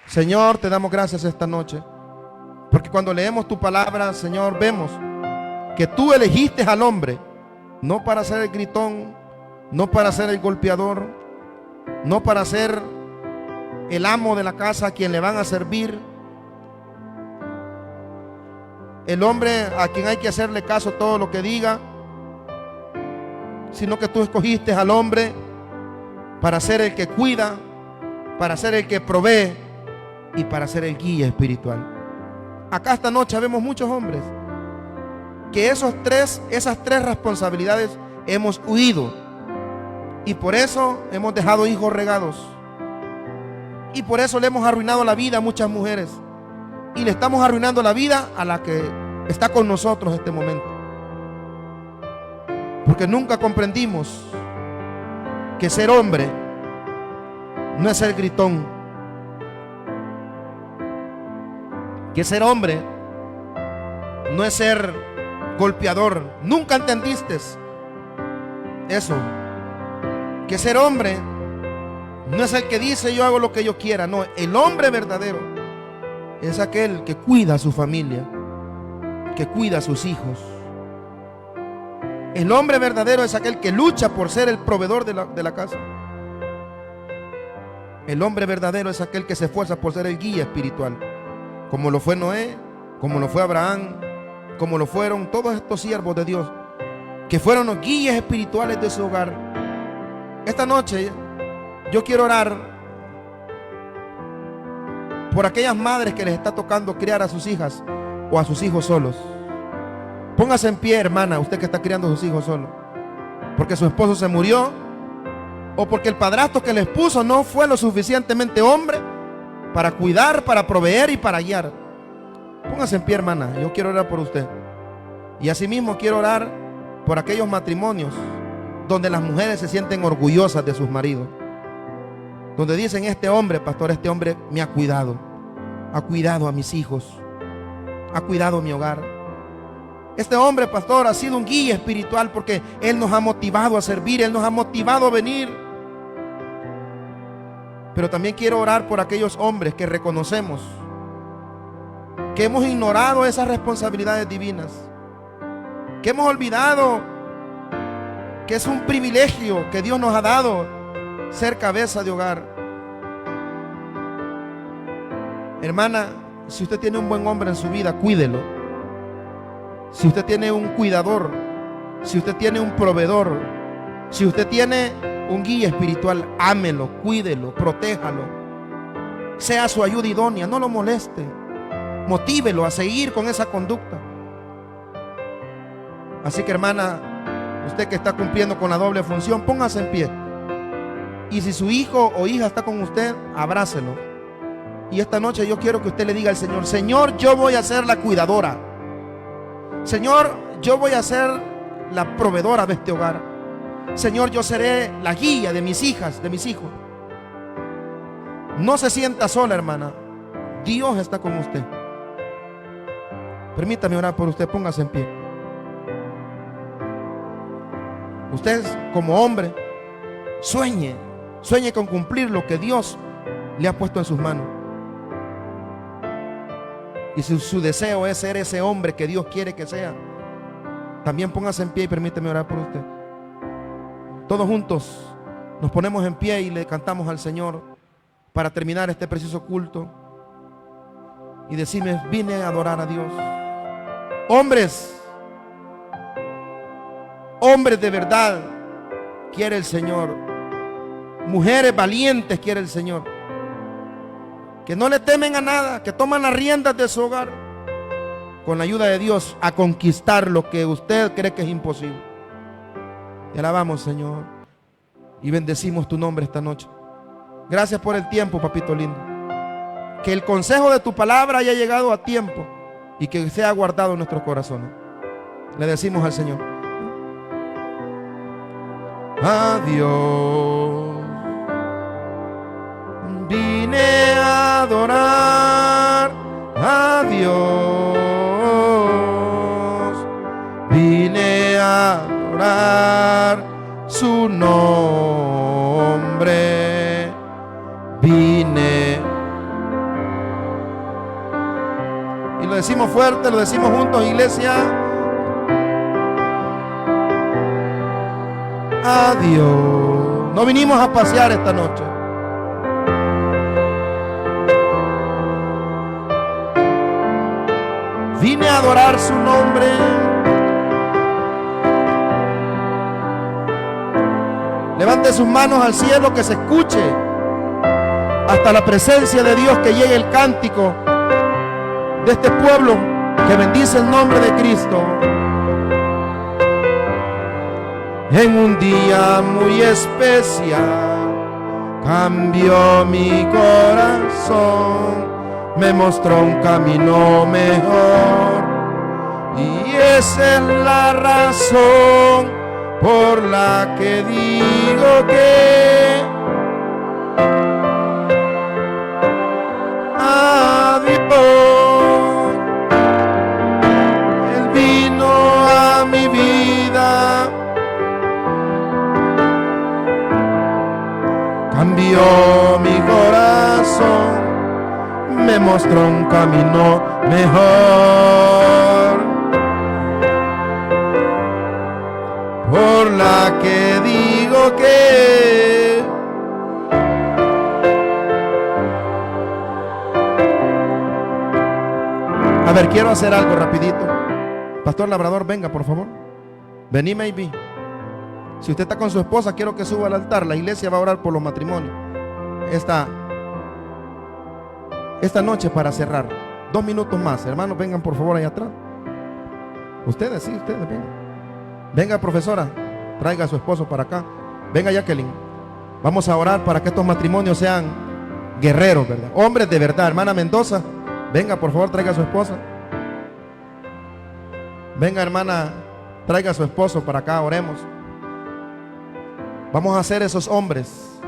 Speaker 1: Señor, te damos gracias esta noche, porque cuando leemos tu palabra, Señor, vemos que tú elegiste al hombre, no para ser el gritón, no para ser el golpeador, no para ser el amo de la casa a quien le van a servir, el hombre a quien hay que hacerle caso todo lo que diga, sino que tú escogiste al hombre para ser el que cuida, para ser el que provee y para ser el guía espiritual. Acá esta noche vemos muchos hombres que esas tres responsabilidades hemos huido, y por eso hemos dejado hijos regados, y por eso le hemos arruinado la vida a muchas mujeres, y le estamos arruinando la vida a la que está con nosotros en este momento, porque nunca comprendimos que ser hombre no es ser gritón, que ser hombre no es ser golpeador. Nunca entendiste eso, que ser hombre no es el que dice yo hago lo que yo quiera. No, el hombre verdadero es aquel que cuida a su familia, que cuida a sus hijos. El hombre verdadero es aquel que lucha por ser el proveedor de la casa. El hombre verdadero es aquel que se esfuerza por ser el guía espiritual, como lo fue Noé, como lo fue Abraham, como lo fueron todos estos siervos de Dios, que fueron los guías espirituales de su hogar. Esta noche yo quiero orar por aquellas madres que les está tocando criar a sus hijas o a sus hijos solos. Póngase en pie, hermana, usted que está criando a sus hijos solo, porque su esposo se murió, o porque el padrastro que les puso no fue lo suficientemente hombre para cuidar, para proveer y para guiar. Póngase en pie, hermana, yo quiero orar por usted. Y asimismo quiero orar por aquellos matrimonios donde las mujeres se sienten orgullosas de sus maridos, donde dicen: este hombre, pastor, este hombre me ha cuidado a mis hijos, ha cuidado mi hogar. Este hombre, pastor, ha sido un guía espiritual porque él nos ha motivado a servir, él nos ha motivado a venir. Pero también quiero orar por aquellos hombres que reconocemos que hemos ignorado esas responsabilidades divinas, que hemos olvidado que es un privilegio que Dios nos ha dado ser cabeza de hogar. Hermana, si usted tiene un buen hombre en su vida, cuídelo. Si usted tiene un cuidador, si usted tiene un proveedor, si usted tiene un guía espiritual, ámelo, cuídelo, protéjalo. Sea su ayuda idónea, no lo moleste. Motívelo a seguir con esa conducta. Así que, hermana, usted que está cumpliendo con la doble función, póngase en pie. Y si su hijo o hija está con usted, abrácelo. Y esta noche yo quiero que usted le diga al Señor: Señor, yo voy a ser la cuidadora. Señor, yo voy a ser la proveedora de este hogar. Señor, yo seré la guía de mis hijas, de mis hijos. No se sienta sola, hermana. Dios está con usted. Permítame orar por usted, póngase en pie. Usted como hombre, sueñe con cumplir lo que Dios le ha puesto en sus manos. Y si su deseo es ser ese hombre que Dios quiere que sea, también póngase en pie y permíteme orar por usted. Todos juntos nos ponemos en pie y le cantamos al Señor para terminar este precioso culto. Y decirme: vine a adorar a Dios. Hombres de verdad quiere el Señor. Mujeres valientes quiere el Señor, que no le temen a nada, que toman las riendas de su hogar con la ayuda de Dios a conquistar lo que usted cree que es imposible. Te alabamos, Señor, y bendecimos tu nombre esta noche. Gracias por el tiempo, papito lindo. Que el consejo de tu palabra haya llegado a tiempo y que sea guardado en nuestros corazones. Le decimos al Señor: adiós. Vine a adorar a Dios. Vine a adorar su nombre. Vine. Y lo decimos fuerte, lo decimos juntos, iglesia. Adiós. No vinimos a pasear esta noche. Vine a adorar su nombre. Levante sus manos al cielo, que se escuche hasta la presencia de Dios, que llegue el cántico de este pueblo que bendice el nombre de Cristo. En un día muy especial cambió mi corazón, me mostró un camino mejor, y esa es la razón por la que digo que adiós. Él vino a mi vida, cambió mi corazón, me mostró un camino mejor, por la que digo que a ver, quiero hacer algo rapidito. Pastor Labrador, venga por favor. Vení, maybe. Si usted está con su esposa, quiero que suba al altar. La iglesia va a orar por los matrimonios esta noche para cerrar. 2 minutos más. Hermanos, vengan por favor allá atrás. Ustedes, sí, ustedes, vengan. Venga, profesora, traiga a su esposo para acá. Venga, Jacqueline. Vamos a orar para que estos matrimonios sean guerreros, ¿verdad? Hombres de verdad. Hermana Mendoza, venga, por favor, traiga a su esposa. Venga, hermana, traiga a su esposo para acá, oremos. Vamos a ser esos hombres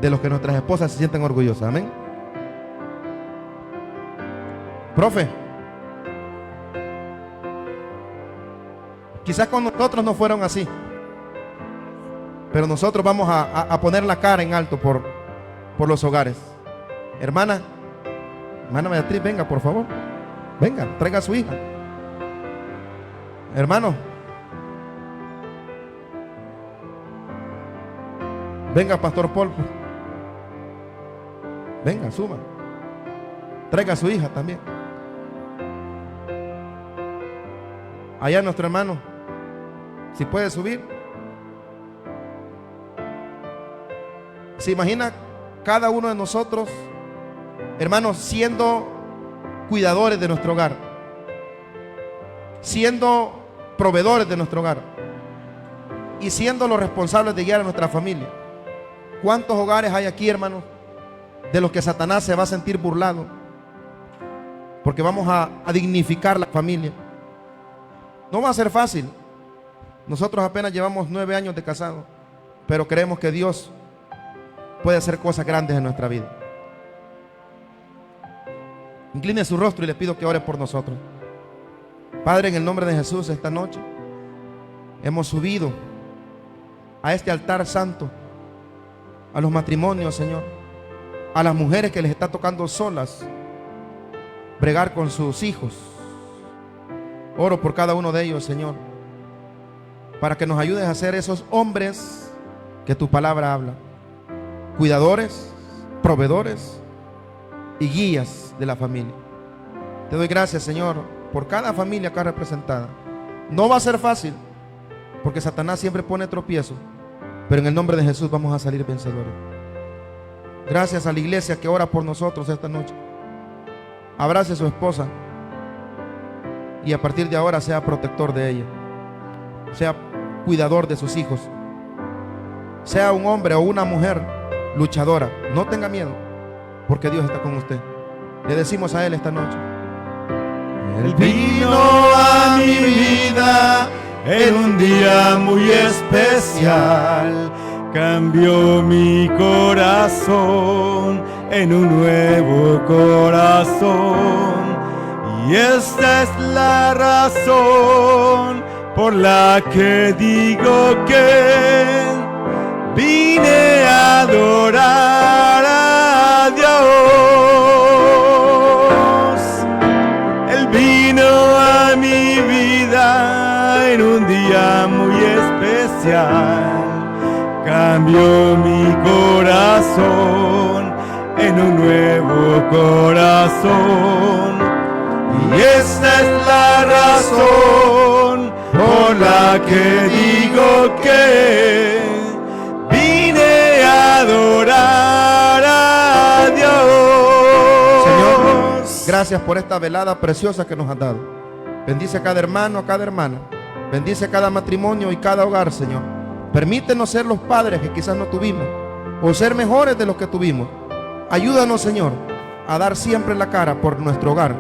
Speaker 1: de los que nuestras esposas se sienten orgullosas. Amén. Profe, quizás con nosotros no fueron así, pero nosotros vamos a poner la cara en alto por los hogares. Hermana Beatriz, venga, por favor. Venga, traiga a su hija. Hermano, venga, Pastor Paul. Venga, suba. Traiga a su hija también. Allá nuestro hermano, si puede subir. ¿Se imagina cada uno de nosotros, hermanos, siendo cuidadores de nuestro hogar, siendo proveedores de nuestro hogar y siendo los responsables de guiar a nuestra familia? ¿Cuántos hogares hay aquí, hermanos, de los que Satanás se va a sentir burlado? Porque vamos a dignificar la familia. No va a ser fácil. Nosotros apenas llevamos 9 años de casado, pero creemos que Dios puede hacer cosas grandes en nuestra vida. Incline su rostro y le pido que ore por nosotros. Padre, en el nombre de Jesús, esta noche hemos subido a este altar santo, a los matrimonios, Señor, a las mujeres que les está tocando solas bregar con sus hijos. Oro por cada uno de ellos, Señor, para que nos ayudes a ser esos hombres que tu palabra habla, cuidadores, proveedores y guías de la familia. Te doy gracias, Señor, por cada familia acá representada. No va a ser fácil, porque Satanás siempre pone tropiezo, pero en el nombre de Jesús vamos a salir vencedores. Gracias a la iglesia que ora por nosotros esta noche. Abrace a su esposa y a partir de ahora sea protector de ella, sea cuidador de sus hijos, sea un hombre o una mujer luchadora. No tenga miedo, porque Dios está con usted. Le decimos a Él esta noche:
Speaker 2: Él vino a mi vida en un día muy especial, cambió mi corazón en un nuevo corazón. Y esta es la razón por la que digo que vine a adorar a Dios. Él vino a mi vida en un día muy especial, cambió mi corazón en un nuevo corazón. Y esta es la razón por la que digo que vine a adorar a Dios.
Speaker 1: Señor, gracias por esta velada preciosa que nos has dado. Bendice a cada hermano, a cada hermana. Bendice a cada matrimonio y cada hogar, Señor. Permítenos ser los padres que quizás no tuvimos, o ser mejores de los que tuvimos. Ayúdanos, Señor, a dar siempre la cara por nuestro hogar,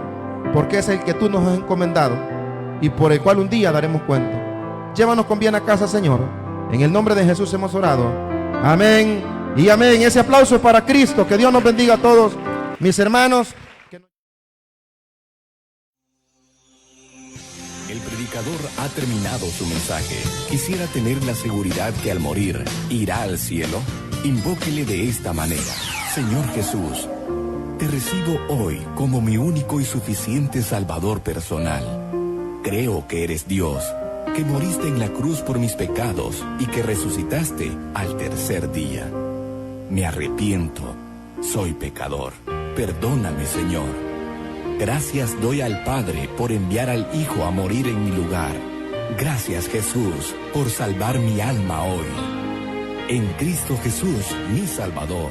Speaker 1: porque es el que tú nos has encomendado y por el cual un día daremos cuenta. Llévanos con bien a casa, Señor. En el nombre de Jesús hemos orado. Amén y amén. Ese aplauso es para Cristo. Que Dios nos bendiga a todos, mis hermanos.
Speaker 3: El predicador ha terminado su mensaje. Quisiera tener la seguridad que al morir irá al cielo. Invóquele de esta manera: Señor Jesús, te recibo hoy como mi único y suficiente Salvador personal. Creo que eres Dios, que moriste en la cruz por mis pecados y que resucitaste al tercer día. Me arrepiento, soy pecador. Perdóname, Señor. Gracias doy al Padre por enviar al Hijo a morir en mi lugar. Gracias, Jesús, por salvar mi alma hoy. En Cristo Jesús, mi Salvador.